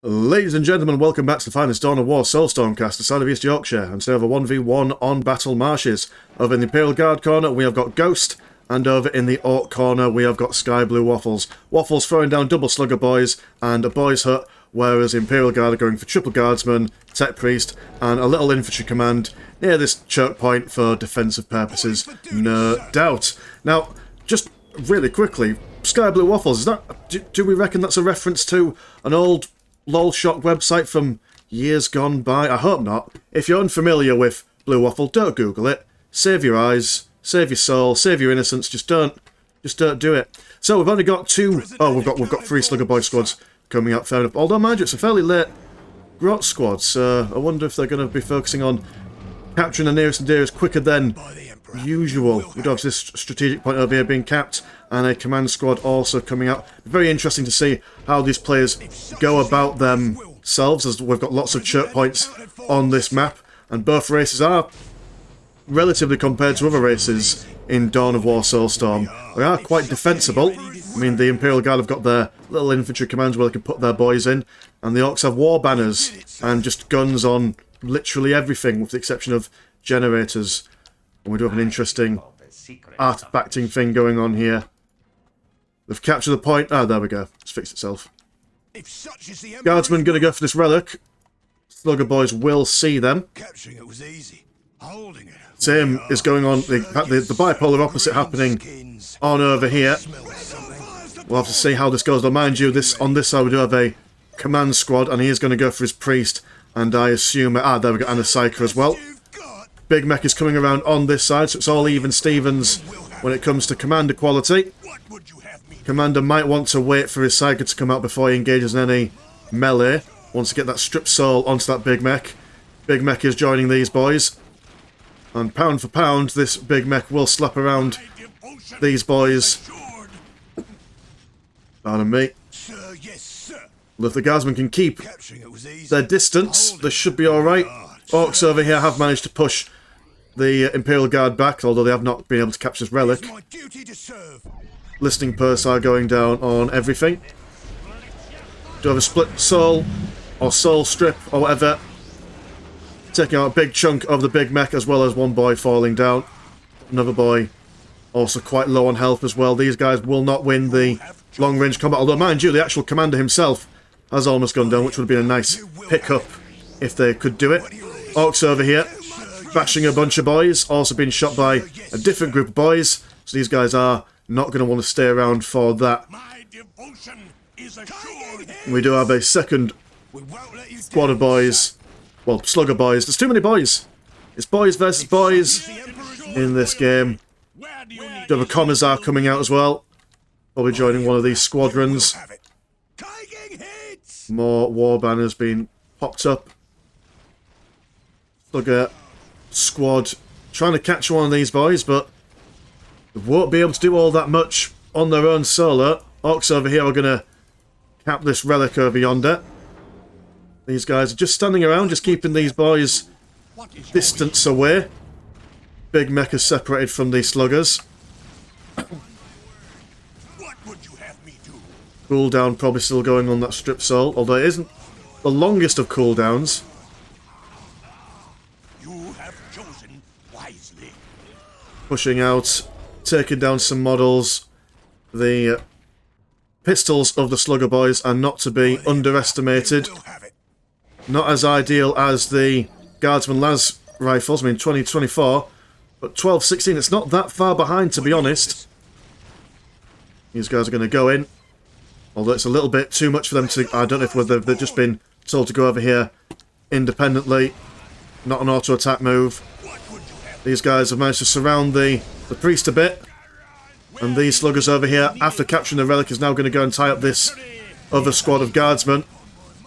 Ladies and gentlemen, welcome back to the finest Dawn of War Soulstorm cast, the side of East Yorkshire, and today over 1v1 on Battle Marshes. Over in the Imperial Guard corner, we have got Ghost, and over in the Ork corner, we have got Sky Blue Waffles. Waffles throwing down double slugger boys and a boys hut, whereas the Imperial Guard are going for triple guardsman, tech priest, and a little infantry command near this choke point for defensive purposes, no doubt. Now, just really quickly, Sky Blue Waffles, is that, do we reckon that's a reference to an old LolShock website from years gone by? I hope not. If you're unfamiliar with Blue Waffle, don't Google it. Save your eyes, save your soul, save your innocence. Just don't do it. So we've only got two. Oh, we've got three Slugger Boy squads coming up. Fair enough. Although, mind you, it's a fairly late Grot squad, so I wonder if they're going to be focusing on capturing the nearest and dearest quicker than usual. We do have this strategic point over here being capped, and a command squad also coming out. Very interesting to see how these players go about themselves, as we've got lots of choke points on this map, and both races are, relatively compared to other races in Dawn of War Soulstorm, they are quite defensible. I mean, the Imperial Guard have got their little infantry commands where they can put their boys in, and the Orks have war banners and just guns on literally everything, with the exception of generators. And we do have an interesting artifacting thing going on here. They've captured the point. Ah, there we go. It's fixed itself. Guardsmen going to go for this relic. Slugger boys will see them. Same is going on. The bipolar opposite happening on over here. We'll have to see how this goes. Though, mind you, on this side we do have a command squad, and he is going to go for his priest. And I assume... Ah, there we go. And a psyker as well. Big Mech is coming around on this side, so it's all even Stevens when it comes to commander quality. Commander might want to wait for his psyker to come out before he engages in any melee. Wants to get that strip soul onto that Big Mech. Big Mech is joining these boys. And pound for pound, this Big Mech will slap around these boys. Pardon me. Well, if the guardsmen can keep their distance, they should be alright. Orks over here have managed to push the Imperial Guard back, although they have not been able to capture this relic. Listening posts are going down on everything. Do have a split soul, or soul strip, or whatever. Taking out a big chunk of the Big Mech, as well as one boy falling down. Another boy also quite low on health as well. These guys will not win the long-range combat, although, mind you, the actual commander himself has almost gone down, which would have been a nice pick-up if they could do it. Orks over here, bashing a bunch of boys, also being shot by a different group of boys, so these guys are not going to want to stay around for that. We do have a second squad of boys, well, slugger boys. There's too many boys. It's boys versus boys in this game. Do have a Commissar coming out as well, probably joining one of these squadrons. More war banners being popped up. Slugger squad trying to catch one of these boys, but they won't be able to do all that much on their own solo. Orks over here are going to cap this relic over yonder. These guys are just standing around, just keeping these boys distance away. Big Mech is separated from these sluggers. Cooldown probably still going on that strip soul, although it isn't the longest of cooldowns. Pushing out, taking down some models. The pistols of the Slugger Boys are not to be underestimated. Not as ideal as the Guardsman Las rifles, I mean 2024, but 12-16, it's not that far behind, to be honest. These guys are going to go in, although it's a little bit too much for them to... I don't know if whether they've just been told to go over here independently. Not an auto-attack move. These guys have managed to surround the priest a bit. And these sluggers over here, after capturing the relic, is now going to go and tie up this other squad of guardsmen.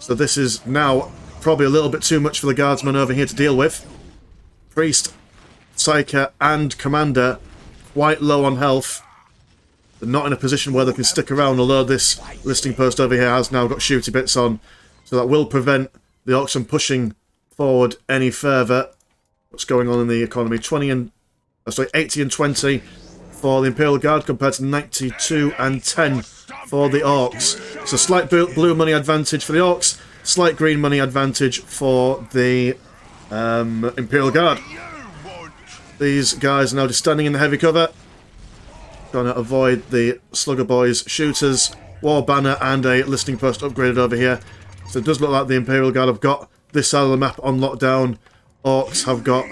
So this is now probably a little bit too much for the guardsmen over here to deal with. Priest, Psyker, and Commander quite low on health. They're not in a position where they can stick around, although this listing post over here has now got shooty bits on. So that will prevent the Orks from pushing forward any further. What's going on in the economy? 80 and 20 for the Imperial Guard compared to 92 and 10 for the Orks. So slight blue money advantage for the Orks. slight green money advantage for the Imperial Guard. These guys are now just standing in the heavy cover, trying to avoid the Slugger Boys shooters. War Banner and a listening post upgraded over here. So it does look like the Imperial Guard have got this side of the map on lockdown. Orks have got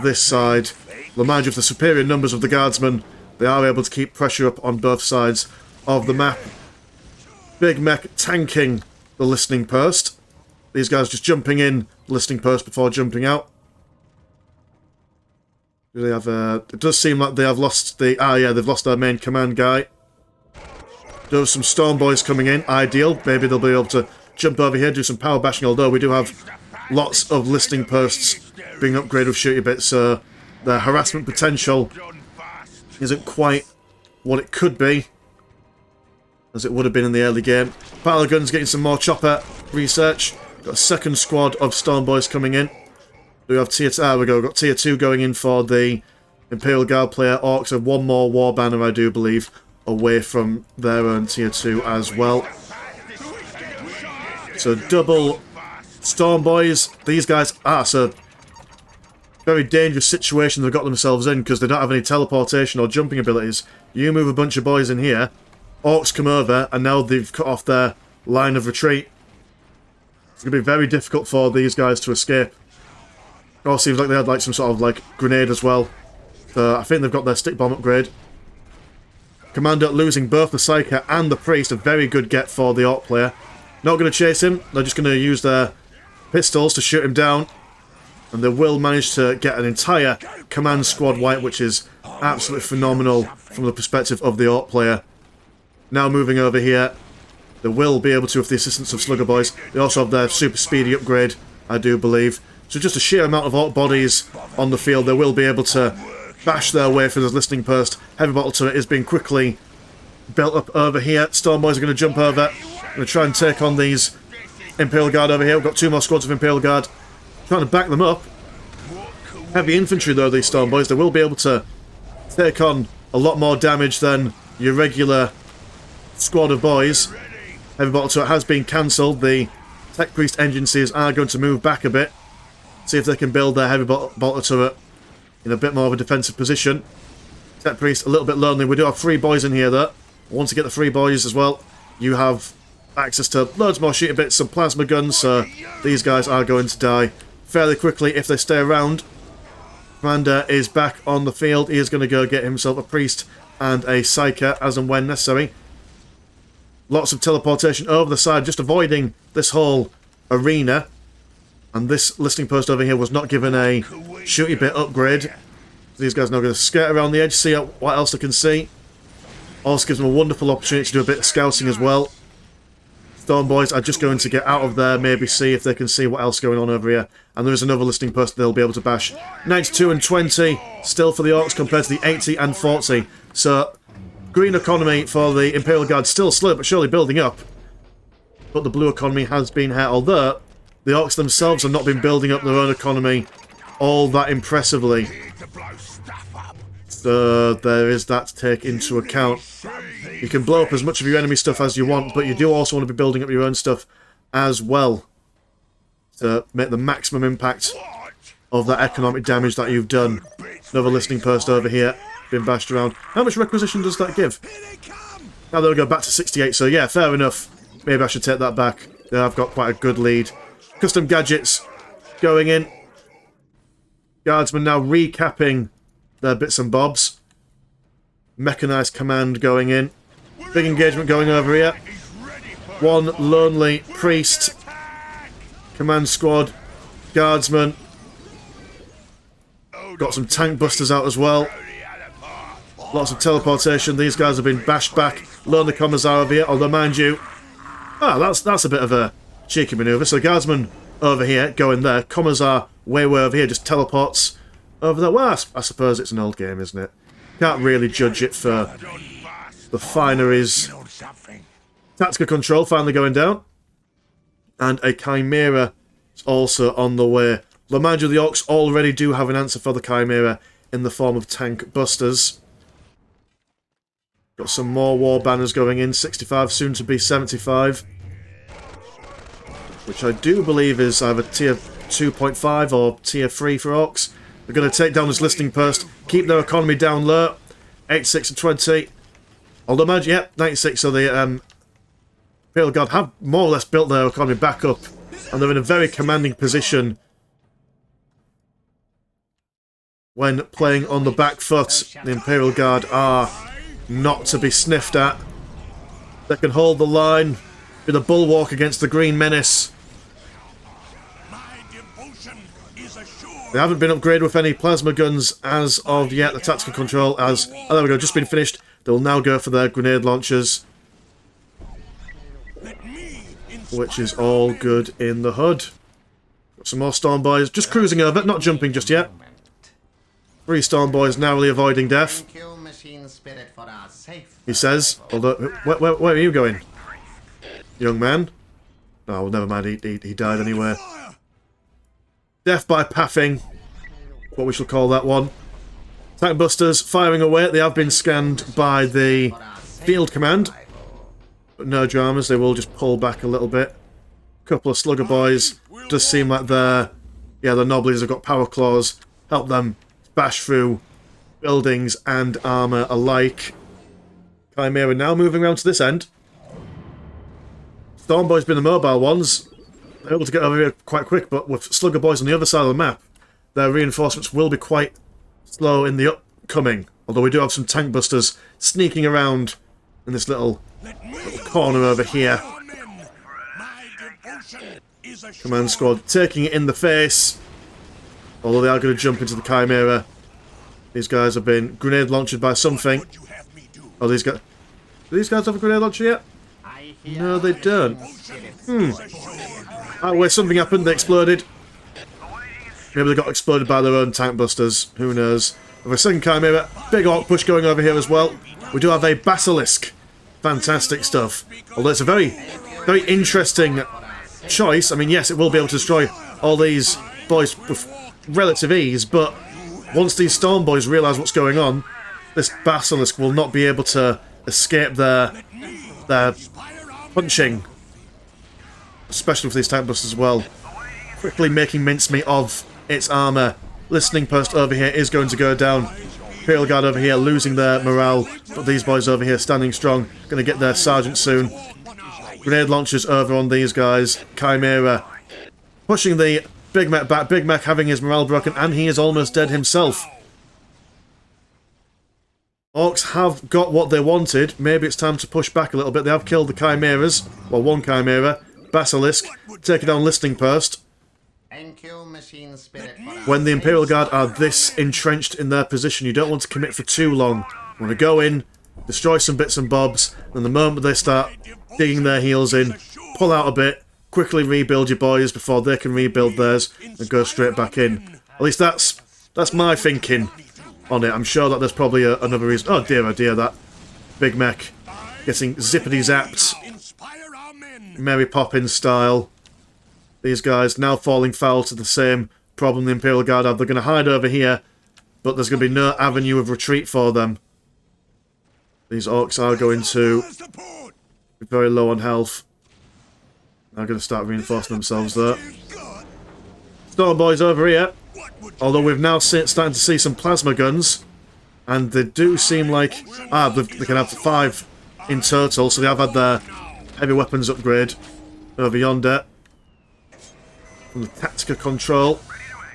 this side. Remind you of the superior numbers of the guardsmen. They are able to keep pressure up on both sides of the map. Big Mech tanking the listening post. These guys just jumping in listening post before jumping out. Do they have it does seem like they have lost the... Ah, yeah, they've lost their main command guy. There's some Storm Boys coming in. Ideal. Maybe they'll be able to jump over here, do some power bashing, although we do have lots of listening posts being upgraded with shooty bits, so the harassment potential isn't quite what it could be, as it would have been in the early game. Pile guns getting some more chopper research. Got a second squad of Storm Boys coming in. We have tier 2. Ah, we go. We've got tier 2 going in for the Imperial Guard player. Orks have one more War Banner, I do believe, away from their own tier 2 as well. So double Storm Boys. These guys are so very dangerous situation they've got themselves in because they don't have any teleportation or jumping abilities. You move a bunch of boys in here, Orks come over, and now they've cut off their line of retreat. It's going to be very difficult for these guys to escape. It all seems like they had like some sort of like grenade as well. So I think they've got their stick bomb upgrade. Commander losing both the Psyker and the Priest, a very good get for the Orc player. Not going to chase him, they're just going to use their pistols to shoot him down. And they will manage to get an entire command squad wipe, which is absolutely phenomenal from the perspective of the Orc player. Now moving over here, they will be able to with the assistance of Slugger Boys. They also have their super speedy upgrade, I do believe. So just a sheer amount of Orc bodies on the field, they will be able to bash their way through this listening post. Heavy bottle turret is being quickly built up over here. Storm Boys are going to jump over. Going to try and take on these Imperial Guard over here. We've got 2 more squads of Imperial Guard. Trying to back them up. Heavy infantry though, these Storm Boys. They will be able to take on a lot more damage than your regular squad of boys. Heavy bottle turret has been cancelled. The Tech Priest agencies are going to move back a bit. See if they can build their heavy bottle turret in a bit more of a defensive position. Tech Priest a little bit lonely. We do have 3 boys in here though. Once you get the 3 boys as well, you have access to loads more shooting bits, some plasma guns, so these guys are going to die fairly quickly if they stay around. Commander is back on the field. He is going to go get himself a Priest and a Psyker as and when necessary. Lots of teleportation over the side, just avoiding this whole arena. And this listening post over here was not given a shooty bit upgrade. These guys are now going to skirt around the edge, see what else they can see. Also gives them a wonderful opportunity to do a bit of scouting as well. Storm Boys are just going to get out of there, maybe see if they can see what else is going on over here. And there is another listening post they'll be able to bash. 92 and 20 still for the Orcs compared to the 80 and 40. So, green economy for the Imperial Guard still slow but surely building up. But the blue economy has been hit, although the Orcs themselves have not been building up their own economy all that impressively. So there is that to take into account. You can blow up as much of your enemy stuff as you want, but you do also want to be building up your own stuff as well to make the maximum impact of that economic damage that you've done. Another listening post over here, being bashed around. How much requisition does that give? Now they'll go back to 68, so yeah, fair enough. Maybe I should take that back. Yeah, I've got quite a good lead. Custom gadgets going in. Guardsmen now recapping their bits and bobs. Mechanized command going in. Big engagement going over here. One lonely priest. Command squad. Guardsmen. Got some tank busters out as well. Lots of teleportation. These guys have been bashed back. Lonely commissar over here. Although, mind you... Ah, that's a bit of a cheeky manoeuvre. So Guardsman over here, going there. Commissar way over here, just teleports over there. Well, I suppose it's an old game, isn't it? Can't really judge it for the fineries. Tactical control finally going down. And a Chimera is also on the way. Though mind you, the Orcs already do have an answer for the Chimera in the form of tank busters. Got some more war banners going in. 65, soon to be 75. which I do believe is either tier 2.5 or tier 3 for Orks. They're going to take down this listing post, keep their economy down low. 86 and 20. Although, imagine, yep, 96, so the Imperial Guard have more or less built their economy back up, and they're in a very commanding position when playing on the back foot. The Imperial Guard are not to be sniffed at. They can hold the line, be the bulwark against the Green Menace. They haven't been upgraded with any plasma guns as of yet. The tactical control has, oh, there we go, just been finished. They'll now go for their grenade launchers, which is all good in the hood. Got some more Storm Boys just cruising over, not jumping just yet. 3 Storm Boys narrowly avoiding death, he says. Although, where are you going, young man? Oh, well, never mind, he died anyway. Death by paffing, what we shall call that one. Tank busters firing away. They have been scanned by the field command, but no dramas, they will just pull back a little bit. Couple of slugger boys, does seem like the Nobblies have got power claws, help them bash through buildings and armour alike. Chimera now moving around to this end. Storm Boys been the mobile ones. They're able to get over here quite quick, but with Slugger Boys on the other side of the map, their reinforcements will be quite slow in the upcoming. Although we do have some tank busters sneaking around in this little corner over here. Command squad taking it in the face. Although they are going to jump into the Chimera. These guys have been grenade launched by something. Oh, these guys... Do these guys have a grenade launcher yet? No, they don't. That way something happened, they exploded. Maybe they got exploded by their own tank busters, who knows. We have a second Chimera, big Orc push going over here as well. We do have a Basilisk. Fantastic stuff. Although it's a very, very interesting choice. I mean, yes, it will be able to destroy all these boys with relative ease, but once these Storm Boys realise what's going on, this Basilisk will not be able to escape their punching. Especially with these tank busters as well. Quickly making mincemeat of its armour. Listening post over here is going to go down. Imperial Guard over here losing their morale, but these boys over here standing strong. Going to get their sergeant soon. Grenade launchers over on these guys. Chimera pushing the Big Mac back. Big Mac having his morale broken, and he is almost dead himself. Orcs have got what they wanted. Maybe it's time to push back a little bit. They have killed the Chimeras. Well, one Chimera. Basilisk. Taking down Listening Post. When the Imperial Guard are this entrenched in their position, you don't want to commit for too long. You want to go in, destroy some bits and bobs, and the moment they start digging their heels in, pull out a bit, quickly rebuild your boys before they can rebuild theirs, and go straight back in. At least that's my thinking on it. I'm sure that there's probably another reason. Oh dear, that Big Mech getting zippity-zapped, Mary Poppins style. These guys now falling foul to the same problem the Imperial Guard have. They're going to hide over here, but there's going to be no avenue of retreat for them. These Orcs are going to be very low on health. They're going to start reinforcing themselves though. Storm Boys over here. Although we've now starting to see some plasma guns, and they do seem like they can have 5 in total, so they have had their heavy weapons upgrade over yonder. From the tactical control,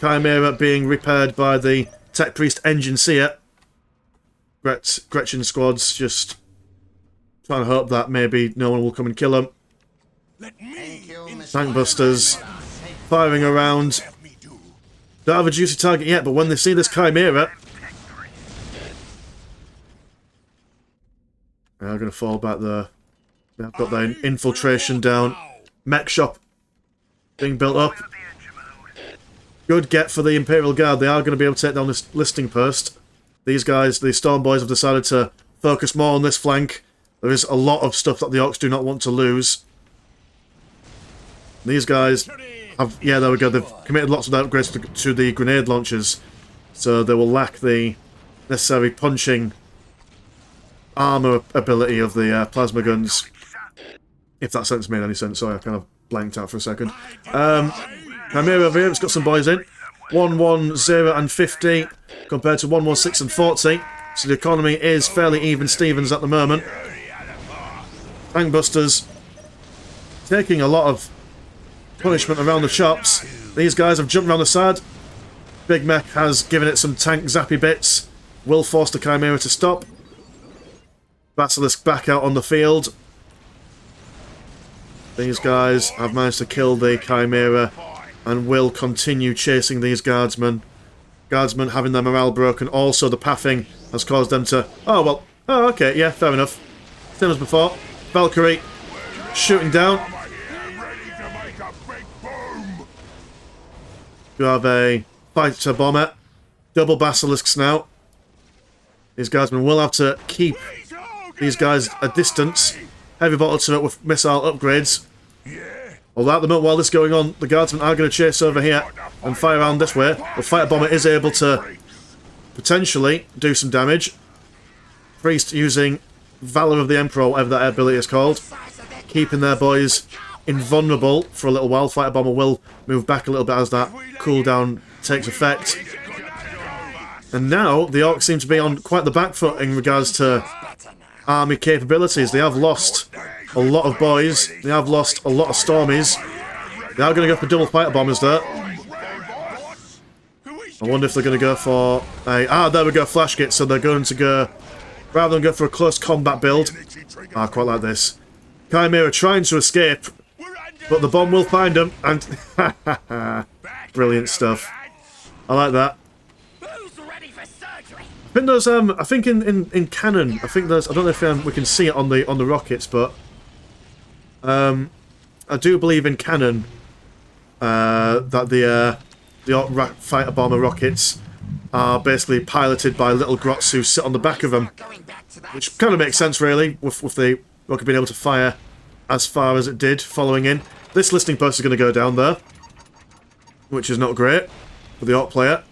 Chimera being repaired by the Tech Priest Engine Seer. Gretchen squads just trying to hope that maybe no one will come and kill them. Tank busters firing around. Don't have a juicy target yet, but when they see this Chimera, they're going to fall back there. They've got their infiltration down. Mech shop being built up. Good get for the Imperial Guard. They are going to be able to take down this Listening Post. These guys, the Storm Boys, have decided to focus more on this flank. There is a lot of stuff that the Orcs do not want to lose. These guys have, yeah, there we go, they've committed lots of upgrades to the grenade launchers, so they will lack the necessary punching armour ability of the plasma guns. If that sentence made any sense, sorry, I kind of blanked out for a second. Chimera over here, it's got some boys in. 110 and 50 compared to 116 and 40. So the economy is fairly even Stevens at the moment. Tankbusters taking a lot of punishment around the chops. These guys have jumped around the side. Big Mech has given it some tank zappy bits. Will force the Chimera to stop. Basilisk back out on the field. These guys have managed to kill the Chimera and will continue chasing these guardsmen. Guardsmen having their morale broken. Also, the pathing has caused them to... Oh, well. Oh, okay. Yeah, fair enough. Same as before. Valkyrie shooting down. You have a fighter bomber. Double basilisks now. These guardsmen will have to keep these guys at distance. Heavy bottle turret with missile upgrades. Although at the moment while this is going on, the guardsmen are going to chase over here and fire around this way. The fighter bomber is able to potentially do some damage. Priest using Valor of the Emperor, whatever that ability is called. Keeping their boys invulnerable for a little while. Fighter bomber will move back a little bit as that cooldown takes effect. And now the Orks seem to be on quite the back foot in regards to army capabilities. They have lost a lot of boys. They have lost a lot of Stormies. They are going to go for double fighter bombers there. I wonder if they're going to go for a... Ah, there we go, flash kit. So they're going to go... Rather than go for a close combat build. I quite like this. Chimera trying to escape. But the bomb will find them. And... Brilliant stuff. I like that. I think there's I think in canon, I think there's, I don't know if we can see it on the rockets, but I do believe in canon that the Ork fighter bomber rockets are basically piloted by little grots who sit on the back of them, which kind of makes sense really with the rocket being able to fire as far as it did following in. This listing post is going to go down there, which is not great for the Ork player.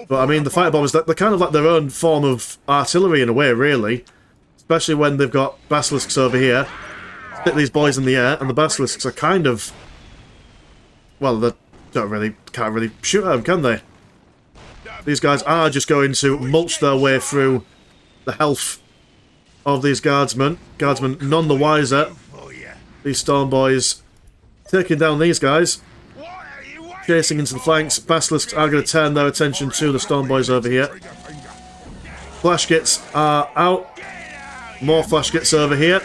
But I mean, the fighter bombers, they're kind of like their own form of artillery in a way, really. Especially when they've got basilisks over here. Stick these boys in the air, and the basilisks are kind of... Well, they can't really shoot at them, can they? These guys are just going to mulch their way through the health of these guardsmen. Guardsmen none the wiser. These storm boys taking down these guys. Chasing into the flanks. Basilisks are going to turn their attention to the storm boys over here. Flash kits are out. More flash kits over here.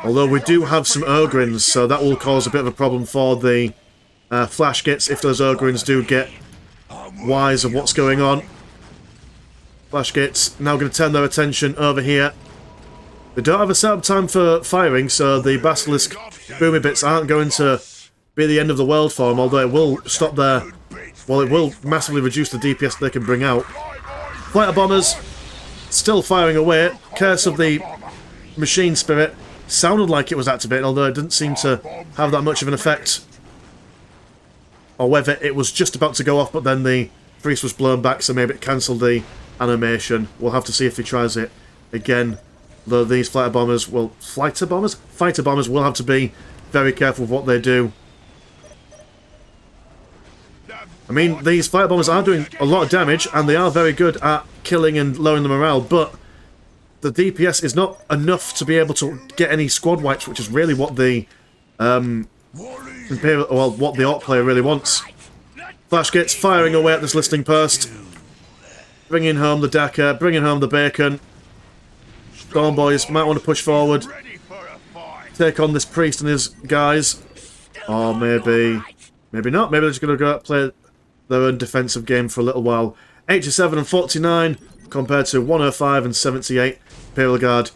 Although we do have some Ogrins, so that will cause a bit of a problem for the flash kits if those Ogrins do get wise of what's going on. Flash kits now going to turn their attention over here. They don't have a setup time for firing, so the Basilisk boomy bits aren't going to be the end of the world for them, although it will stop their... Well, it will massively reduce the DPS they can bring out. Fighter bombers still firing away. Curse of the Machine Spirit sounded like it was activated, although it didn't seem to have that much of an effect. Or whether it was just about to go off, but then the priest was blown back, so maybe it cancelled the animation. We'll have to see if he tries it again. Though these fighter bombers will... Fighter bombers will have to be very careful with what they do. I mean, these fighter bombers are doing a lot of damage, and they are very good at killing and lowering the morale, but the DPS is not enough to be able to get any squad wipes, which is really what the Imperial, well, what the Ork player really wants. Flash kits firing away at this listing post, bringing home the Dakar, bringing home the bacon. Storm boys might want to push forward, take on this priest and his guys, or maybe not. Maybe they're just going to go play their own defensive game for a little while. 87 and 49 compared to 105 and 78. Imperial Guard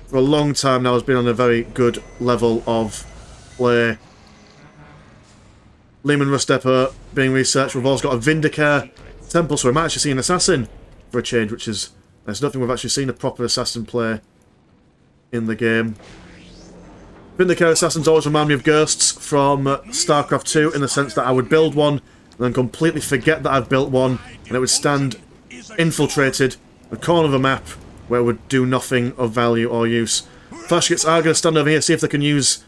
for a long time now has been on a very good level of play. Lehman Rust Depot being researched. We've also got a Vindicator Temple, so we might actually see an assassin for a change, which is... There's nothing we've actually seen a proper assassin play in the game. Vindicator assassins always remind me of ghosts from StarCraft 2 in the sense that I would build one and then completely forget that I've built one, and it would stand infiltrated a corner of a map where it would do nothing of value or use. Flashgits are going to stand over here, see if they can use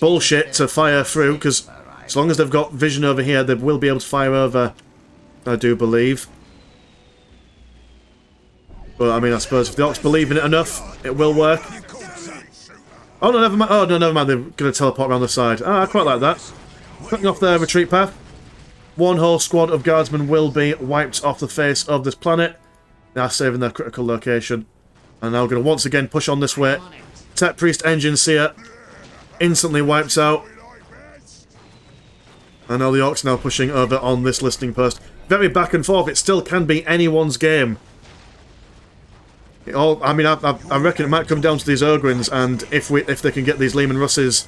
bullshit to fire through, because as long as they've got vision over here, they will be able to fire over, I do believe. But, I mean, I suppose if the Orcs believe in it enough, it will work. Oh, no, never mind. Oh, no, never mind. They're going to teleport around the side. Ah, I quite like that. Cutting off their retreat path. One whole squad of guardsmen will be wiped off the face of this planet. They are saving their critical location. And now going to once again push on this way. Tech Priest Engine Seer instantly wipes out. And now the Orcs now pushing over on this listening post. Very back and forth. It still can be anyone's game. I mean, I reckon it might come down to these Ogrins, and if they can get these Lehman Russes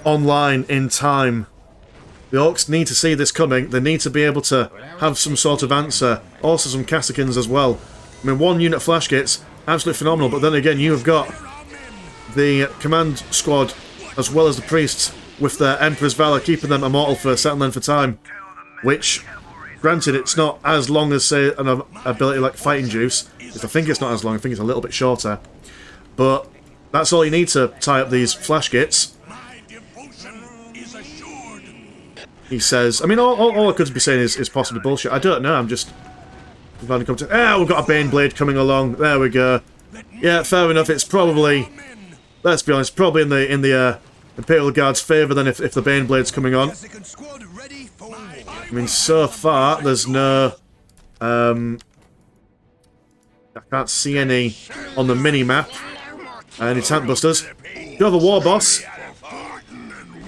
online in time. The Orcs need to see this coming. They need to be able to have some sort of answer. Also some Kasakins as well. I mean, one unit flash gates, absolutely phenomenal, but then again, you have got the command squad as well as the priests with their Emperor's Valor, keeping them immortal for a certain length of time. Which, granted, it's not as long as, say, an ability like Fighting Juice. I think it's not as long, I think it's a little bit shorter. But that's all you need to tie up these flash gates. He says, I mean, all I could be saying is possibly bullshit. I don't know, I'm just... we've got a Baneblade coming along. There we go. Yeah, fair enough, it's probably... let's be honest, probably in the Imperial Guard's favour then if the Baneblade's coming on. I mean, so far, there's no... I can't see any on the mini-map. Any tank busters. You have a war boss.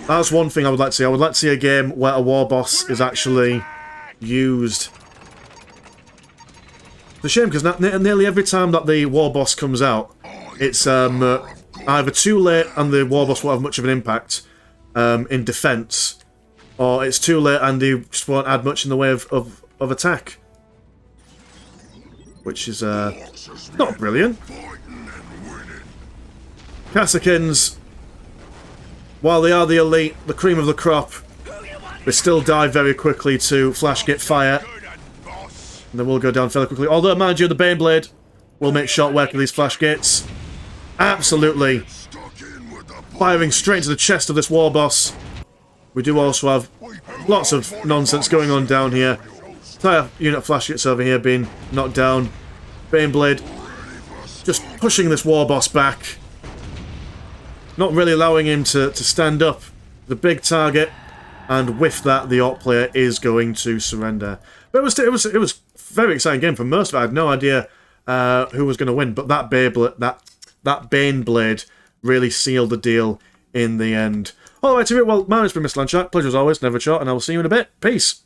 That's one thing I would like to see. I would like to see a game where a war boss is actually used. It's a shame, because nearly every time that the war boss comes out, it's either too late and the war boss won't have much of an impact in defence, or it's too late and he just won't add much in the way of attack. Which is not brilliant. Kasakins, while they are the elite, the cream of the crop, they still die very quickly to flashgate fire. And they will go down fairly quickly. Although, mind you, the Baneblade will make short work of these flashgates. Absolutely firing straight into the chest of this war boss. We do also have lots of nonsense going on down here. Entire unit of flashgates over here being knocked down. Baneblade just pushing this war boss back. Not really allowing him to stand up. The big target, and with that, the Orc player is going to surrender. But it was a very exciting game. For most of it, I had no idea who was going to win. But that Baneblade really sealed the deal in the end. All right, well, my name's been Mr. Landshark. Pleasure as always, never short, and I will see you in a bit. Peace.